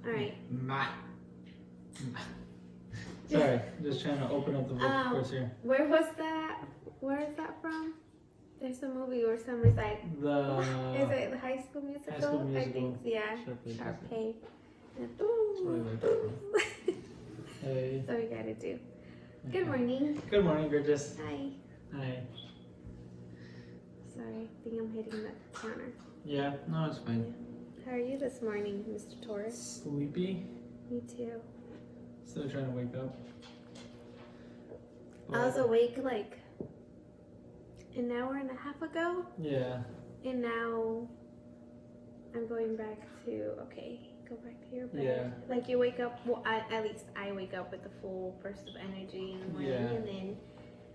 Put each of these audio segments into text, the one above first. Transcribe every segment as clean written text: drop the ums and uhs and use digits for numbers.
All right. Sorry, just trying to open up the book first here. Where was that? Where is that from? There's a movie where somebody's like, is it the High School Musical? High School Musical. I think, yeah. Sharpay. Hey. So we gotta do. Good morning. Good morning, gorgeous. Hi. Hi. Sorry, I think I'm hitting the counter. Yeah, no, it's fine. How are you this morning, Mr. Torres? Sleepy. Me too. Still trying to wake up. I was awake like an hour and a half ago. Yeah. And now I'm going back to, go back to your bed. Yeah. Like you wake up, well, at least I wake up with a full burst of energy in the morning. Yeah. And then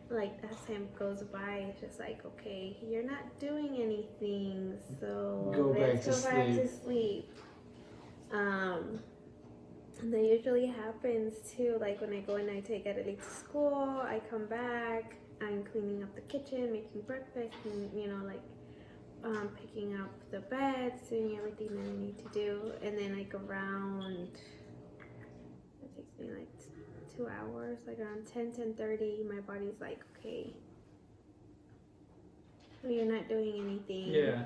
like as time goes by, it's just like, okay, you're not doing anything, so let's go back to sleep. And that usually happens too, like when I go and I take Adelie to school, I come back, I'm cleaning up the kitchen, making breakfast, and picking up the beds, doing everything that I need to do, and then like around, it takes me like 2 hours, like around 10:30, my body's like, okay, so you're not doing anything. Yeah.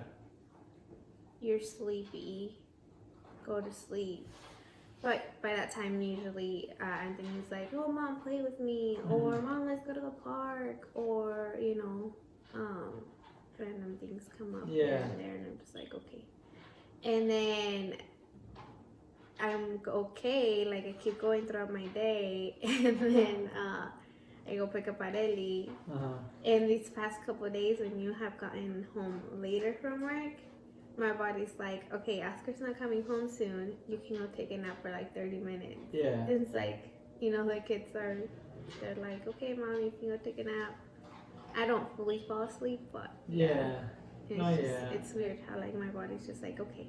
You're sleepy. Go to sleep. But by that time, usually Anthony's like, "Oh, Mom, play with me," or "Mom, let's go to the park," or random things come up here and there, and I'm just like, okay. And then I'm okay, like I keep going throughout my day, and then I go pick up Areli. And these past couple of days, when you have gotten home later from work, my body's like, okay, Oscar's not coming home soon. You can go take a nap for like 30 minutes. Yeah. And it's like, the kids they're like, okay, Mom, you can go take a nap. I don't fully fall asleep, but it's weird how like my body's just like, okay,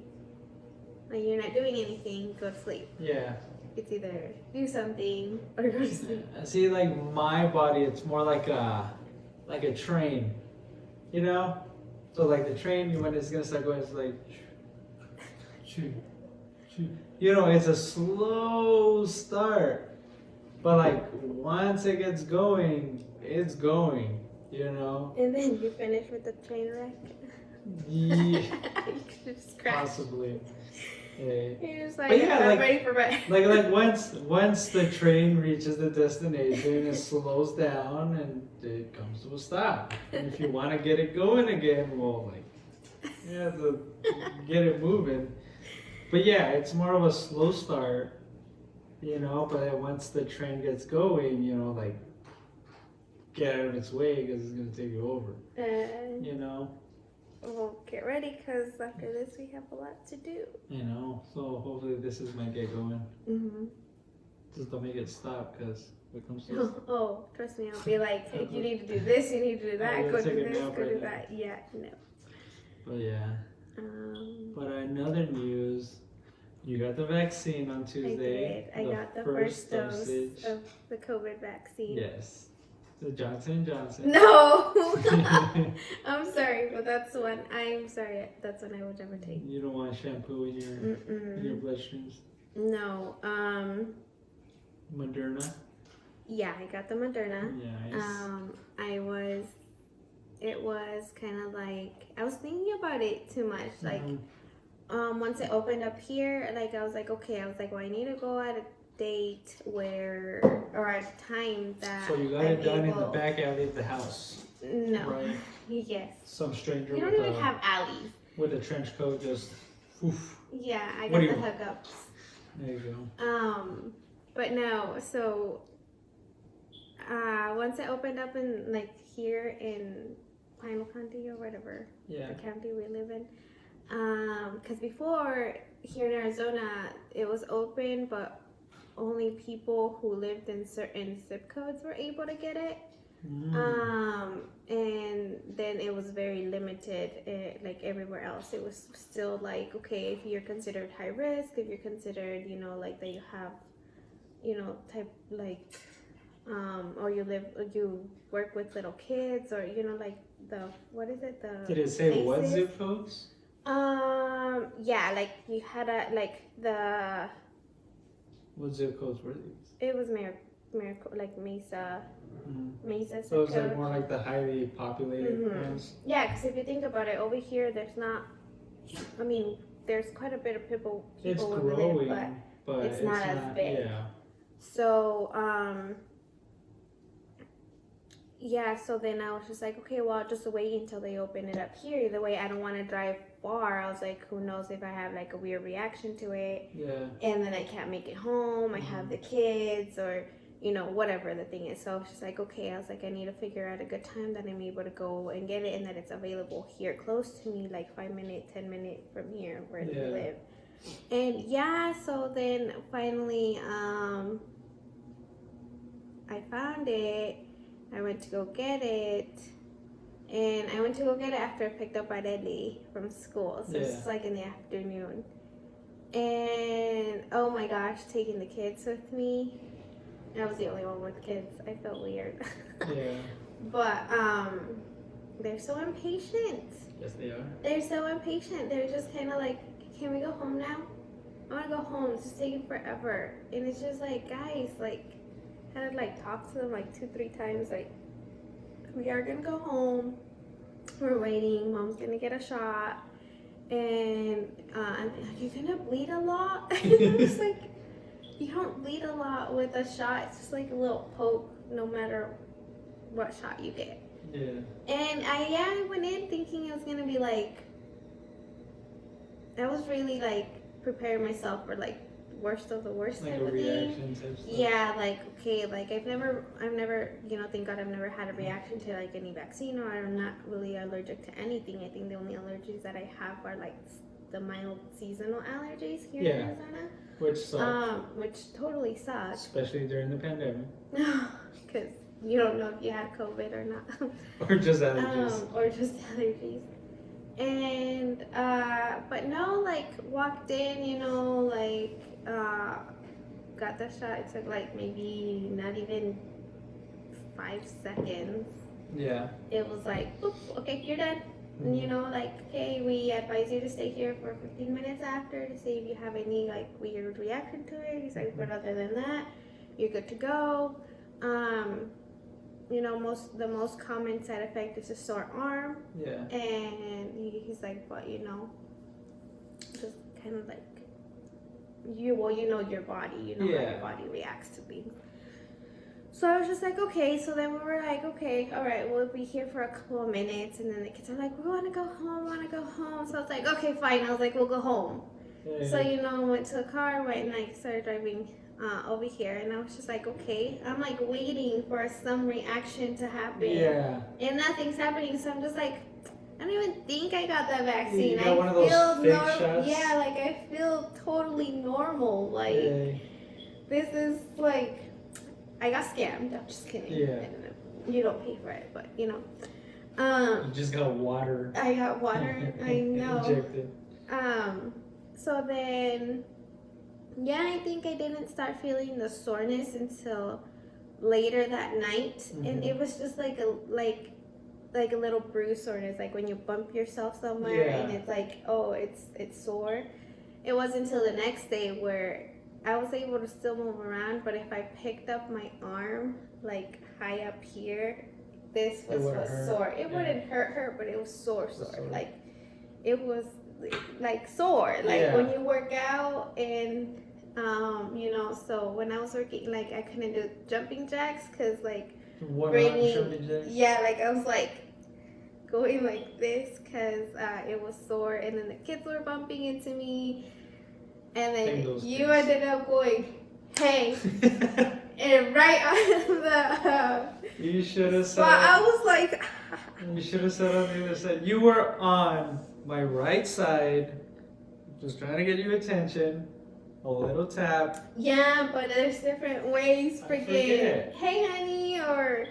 like you're not doing anything, go to sleep. Yeah. It's either do something or go to sleep. See, like my body, it's more like a train, So like the train, when it's gonna start going, it's like, it's a slow start, but like once it gets going, it's going, And then you finish with the train wreck. Yeah, You could just crash. possibly. Yeah. You're just like, I'm ready for bed. like once the train reaches the destination, it slows down and it comes to a stop. And if you want to get it going again, well, you have to get it moving. But yeah, it's more of a slow start, But then once the train gets going, get out of its way because it's gonna take you over. Well, get ready because after this we have a lot to do. So hopefully this is my get going. Just don't make it stop because it comes to trust me, I'll be like, hey, you need to do this, you need to do that, go do this, go do that. Yeah, no. But yeah. But another news, you got the vaccine on Tuesday. I did. I got the first dose of the COVID vaccine. Yes. The Johnson & Johnson. No! I'm sorry, but that's one. I'm sorry, that's one I would never take. You don't want shampoo in your bloodstreams? No. Moderna? Yeah, I got the Moderna. Yes. It was kind of like, I was thinking about it too much. Like, once it opened up here, like, I was like, okay, well, I need to go at a date or at a time that. So you got it done in the back alley of the house? No. Right? Yes. Some stranger We don't even have alleys. With a trench coat just, oof. Yeah, I got the hookups. There you go. But no, so once it opened up in like here in Pinal County or whatever, the county we live in, because before here in Arizona it was open, but only people who lived in certain zip codes were able to get it. And then it was very limited, like everywhere else. It was still like, okay, if you're considered high risk, if you're considered, like that you have, type like, or you work with little kids, or like what is it? Did it say what zip codes? Yeah, like you had the What zip codes were these? It was Miracle, like Mesa, Mesa. So it's zip like code. more like the highly populated Mhm. ones. Yeah, because if you think about it, over here there's not. I mean, there's quite a bit of people It's over growing, there, but it's not as big. Yeah. so yeah. So then I was just like, okay, well, I'll just wait until they open it up here. Either way, I don't want to drive far. I was like, who knows if I have like a weird reaction to it, Yeah. and then I can't make it home. I have the kids, or whatever the thing is. So I was just like, okay. I was like, I need to figure out a good time that I'm able to go and get it, and that it's available here close to me, like 5-minute, 10-minute from here where they Yeah. live. And yeah, so then finally I found it. I went to go get it, and I went to go get it after I picked up Areli from school. So it's like in the afternoon. And oh my gosh, taking the kids with me. I was the only one with kids. I felt weird. Yeah. But they're so impatient. Yes, they are. They're so impatient. They're just kind of like, can we go home now? I want to go home. It's just taking forever. And it's just like, guys, like, I had to like talk to them like 2-3 times. Like, we are going to go home. We're waiting. Mom's going to get a shot. And you're going to bleed a lot? It's like, you don't bleed a lot with a shot. It's just like a little poke no matter what shot you get. Yeah. And I went in thinking it was going to be like, I was really like preparing myself for like worst of the worst Like type a of thing. reaction type stuff. Yeah, like okay, like I've never, thank God I've never had a reaction to like any vaccine, or I'm not really allergic to anything. I think the only allergies that I have are like the mild seasonal allergies here in Arizona. Which sucks. Which totally sucks. Especially during the pandemic. Because you don't know if you had COVID or not. Or just allergies. Or just allergies. And but no, like walked in, like got the shot. It took like maybe not even 5 seconds. Yeah. It was like, oop, okay, you're done. Like, okay, we advise you to stay here for 15 minutes after to see if you have any like weird reaction to it. He's like, but other than that, you're good to go. The most common side effect is a sore arm. Yeah. And he's like, but just kind of like your body, how your body reacts to things. So I was just like, okay. So then we were like, okay, all right, we'll be here for a couple of minutes. And then the kids are like, we want to go home. So I was like, okay, fine. I was like, we'll go home. Yeah. So, I went to the car, and I started driving over here. And I was just like, okay. I'm like waiting for some reaction to happen. Yeah. And nothing's happening. So I'm just like, I don't even think I got that vaccine. You got one of those fake shots? Yeah, like I feel totally normal. Like this is like, I got scammed. I'm just kidding. Yeah. You don't pay for it, but You just got water. I got water. I know. Injected. So then, I think I didn't start feeling the soreness until later that night, and it was just like a little bruise soreness, like when you bump yourself somewhere and it's like, oh, it's sore. It wasn't until the next day where I was able to still move around, but if I picked up my arm like high up here, this was sore. It wouldn't hurt, but it was sore. Like it was like sore, like when you work out. And so when I was working, like I couldn't do jumping jacks because like like I was like going like this because it was sore, and then the kids were bumping into me, and then you ended up going, hey, and right on the you should have said, I was like, you should have said on the other side, you were on my right side, just trying to get your attention. A little tap. Yeah, but there's different ways. Freaking, hey, honey, or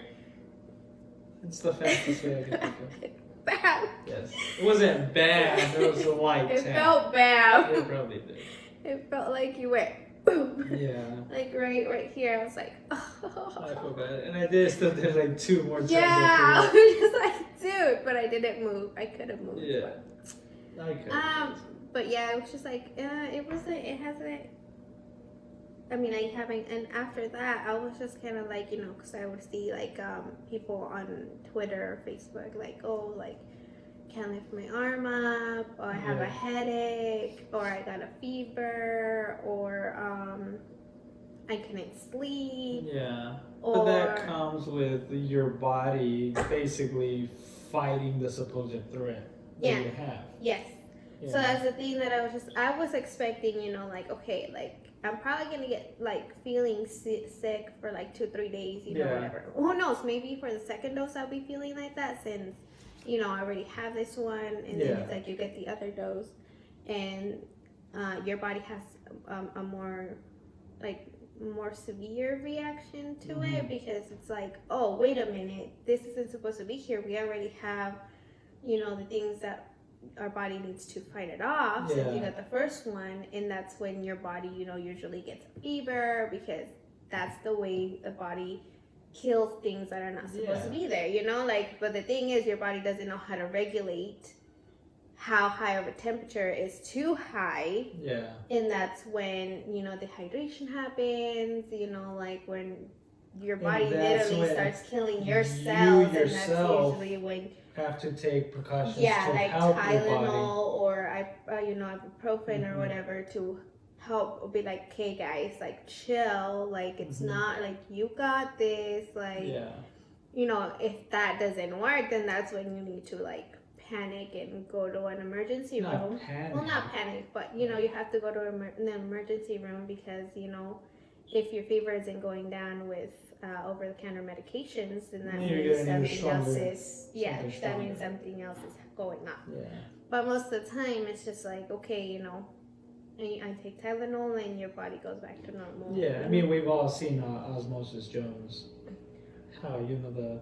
it's the fastest way I can think of. Bad. Yes, it wasn't bad. It was a light tap. It felt bad. It probably did. It felt like you went boom. Yeah. Like right here. I was like, oh. I feel bad, and I still did like 2 more times. Yeah, I was just like, dude, but I didn't move. I could have moved. Yeah. I could. But yeah, it was just like, it hasn't I mean, I haven't, and after that, I was just kind of like, because I would see like people on Twitter or Facebook, like, oh, like, can't lift my arm up, or I have a Yeah. headache, or I got a fever, or I couldn't sleep, Yeah. or But that comes with your body basically fighting the supposed threat that Yeah. you have. yes. Yeah. So that's the thing that I was expecting, like, okay, like I'm probably gonna get like feeling sick for like 2-3 days, Yeah. whatever. Who knows? Maybe for the second dose I'll be feeling like that since, I already have this one, and then Yeah. it's like you get the other dose, and your body has a more severe reaction to it, because it's like, oh, wait a minute, this isn't supposed to be here. We already have, the things that our body needs to fight it off since you Yeah. got the first one, and that's when your body usually gets a fever, because that's the way the body kills things that are not supposed to be there, like, but the thing is your body doesn't know how to regulate how high of a temperature is too high, Yeah. and that's when dehydration happens, like when your body And that's literally when starts killing your you cells, and that's yourself usually when have to take precautions to like help your body. Tylenol or ibuprofen or Mhm. whatever to help be like, okay guys, like chill, like it's not like you got this, like Yeah. if that doesn't work, then that's when you need to like panic and go to an emergency Not room. panic. Well, not panic, but you have to go to an emergency room, because if your fever isn't going down with over-the-counter medications, then that You're means gonna need something else stronger- is something that means stronger. something else is going on. Yeah. But most of the time, it's just like, okay, I take Tylenol and your body goes back to normal. Yeah. I mean, we've all seen Osmosis Jones. How the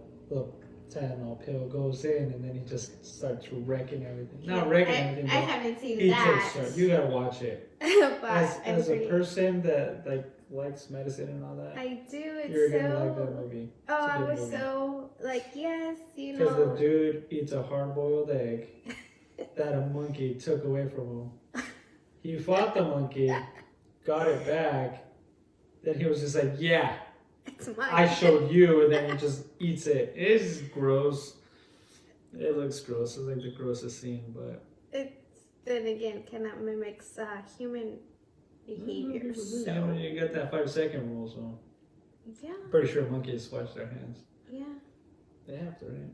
Tylenol pill goes in and then he just starts wrecking everything. Not wrecking everything. I But haven't seen he that. takes charge. You gotta watch it. But As a person that likes medicine and all that, I do. It's you're so. gonna like that movie. Oh, It's a I good was movie. so like, yes, Because the dude eats a hard-boiled egg that a monkey took away from him. He fought the monkey, got it back, then he was just like, yeah, It's mine. I showed you, and then he just eats it. It is gross. It looks gross. It's like the grossest scene, but Then again, cannot mimics human behavior. Yeah, So you got that 5-second rule, so yeah, pretty sure monkeys wash their hands. yeah. They have to, right?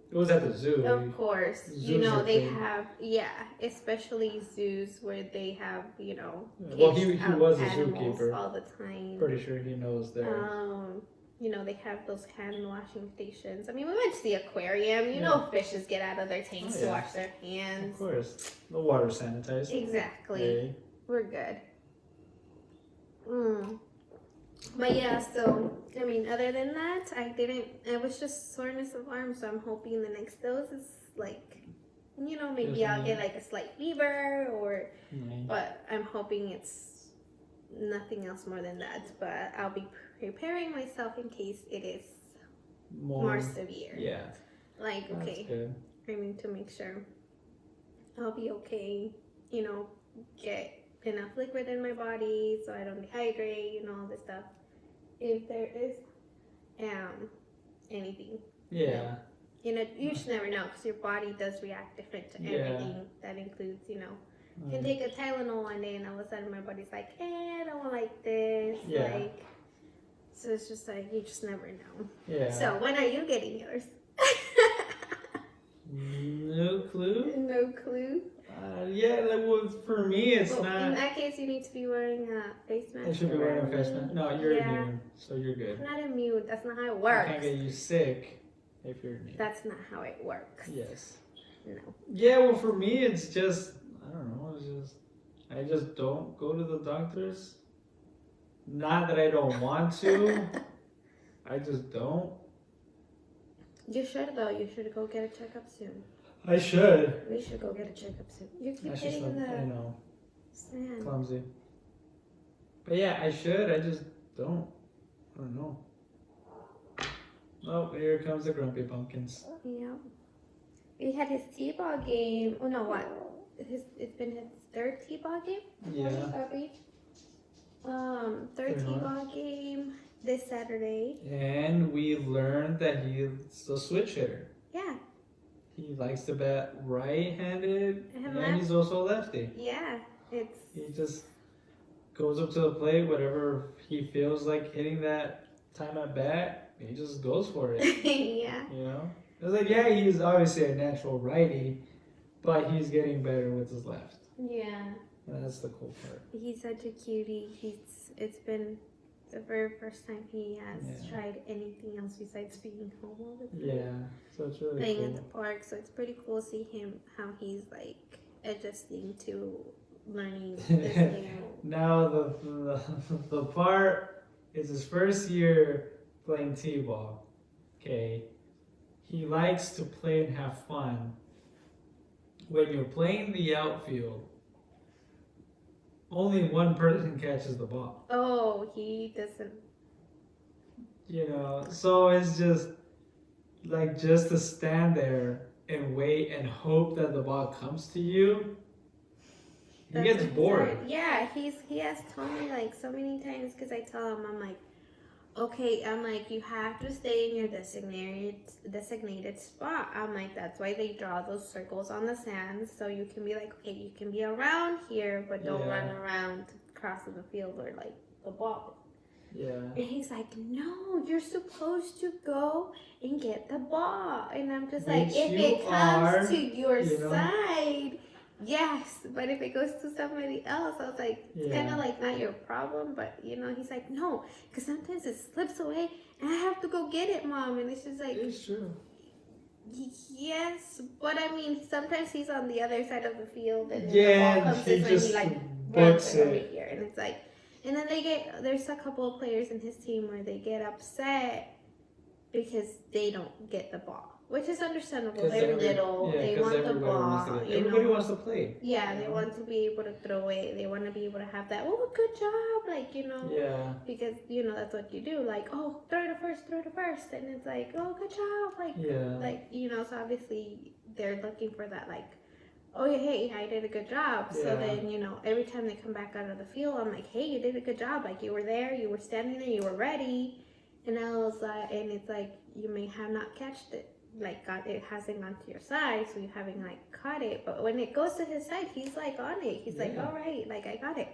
It was at the zoo. Of course, Zoos are they clean. have, especially zoos where they have, Well, he caged up was a animals zookeeper. all the time. Pretty sure he knows that. They have those hand washing stations. I mean, we went to the aquarium. Fishes get out of their tanks Oh, to yeah. wash their Of hands. course. The water sanitized. Exactly. Hey. We're good. But yeah, so I mean, other than that, it was just soreness of arms. So I'm hoping the next dose is like, maybe Just I'll get like a slight fever, or, Nice. but I'm hoping it's nothing else more than that. But I'll be preparing myself in case it is more severe. Yeah. Like, That's okay, good. I need to make sure I'll be okay, get enough liquid in my body so I don't dehydrate, all this stuff. If there is anything. Yeah. You just never know, because your body does react different to Yeah. everything. That includes, can take a Tylenol one day and all of a sudden my body's like, I don't like this. Yeah. Like, so it's just like, you just never know. Yeah. So when are you getting yours? No clue. No clue. For me, it's Well, in not. that case, you need to be wearing a face mask. I should be wearing a face around mask. me. No, you're Yeah. immune, so you're good. I'm not immune. That's not how it I works. can't get you sick if you're immune. That's not how it works. Yes. No. Yeah, well, for me, it's just, I don't know, I just don't go to the doctors. Not that I don't want to, I just don't. You should, though. You should go get a checkup soon. I should. We should go get a checkup soon. You keep That's just, hitting I the know, sand. clumsy. But yeah, I should, I just don't. I don't know. Oh, here comes the Grumpy Pumpkins. Yeah. We had his T-ball game. Oh, no, what? It's been his third T-ball game? Yeah. Puppy. another T-ball game this Saturday. And we learned that he's a switch hitter. Yeah. He likes to bat right-handed, And and he's also a lefty. Yeah, He just goes up to the plate, whatever he feels like hitting that time at bat, he just goes for it. yeah. You know? It's like, yeah, he's obviously a natural righty, but he's getting better with his left. Yeah. And that's the cool part. He's such a cutie. It's been the very first time he has tried anything else besides being home all the time. Yeah, so it's really Playing cool. at the park, so it's pretty cool to see him how he's like adjusting to learning this game. Now the part is his first year playing T-ball. Okay, he likes to play and have fun. When you're playing the outfield, only one person catches the ball. Oh, he doesn't. You know, so it's just like just to stand there and wait and hope that the ball comes to you. He gets bored. Yeah, he has told me like so many times because I tell him I'm like, okay, I'm like you have to stay in your designated spot. I'm like that's why they draw those circles on the sand so you can be like okay you can be around here but don't run around across the field or like the ball. Yeah. And he's like, no, you're supposed to go and get the ball. And I'm just like, if it comes to your side, yes. But if it goes to somebody else, I was like, it's kind of like not your problem. But, you know, he's like, no, because sometimes it slips away and I have to go get it, Mom. And it's just like, It's true. Yes, but I mean, sometimes he's on the other side of the field and the ball comes he in when just he like runs over here. And it's like, and then there's a couple of players in his team where they get upset because they don't get the ball, which is understandable. They're little, they want the ball. Everybody wants to play. Yeah, they want to be able to throw it. They want to be able to have that, oh, good job, like, you know. Yeah. Because, you know, that's what you do. Like, oh, throw to first. And it's like, oh, good job. Like, like, you know, so obviously they're looking for that, like, oh, hey, I did a good job. So then, you know, every time they come back out of the field, I'm like, hey, you did a good job. Like, you were there, you were standing there, you were ready. And I was like, and it's like, you may have not catched it. Like, it hasn't gone to your side, so you haven't, like, caught it. But when it goes to his side, he's, like, on it. He's like, all right, like, I got it.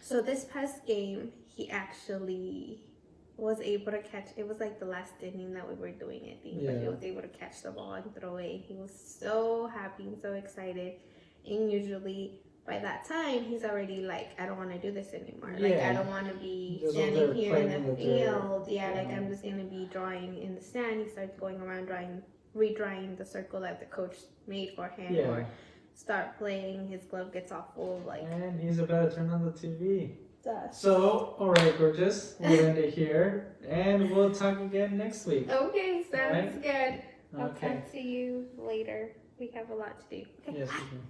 So this past game, he actually was able to catch, it was like the last inning that we were doing it, but he was able to catch the ball and throw it. He was so happy and so excited. And usually by that time, he's already like, I don't want to do this anymore. Like, I don't want to be standing here in the field. Like, I'm just going to be drawing in the stand. He starts going around redrawing the circle that the coach made for him. Or start playing, his glove gets all full. Like, and he's about to turn on the TV. So, all right, gorgeous. We'll end it here, and we'll talk again next week. Okay, sounds good. I'll talk to you later. We have a lot to do. Okay. Yes, we do.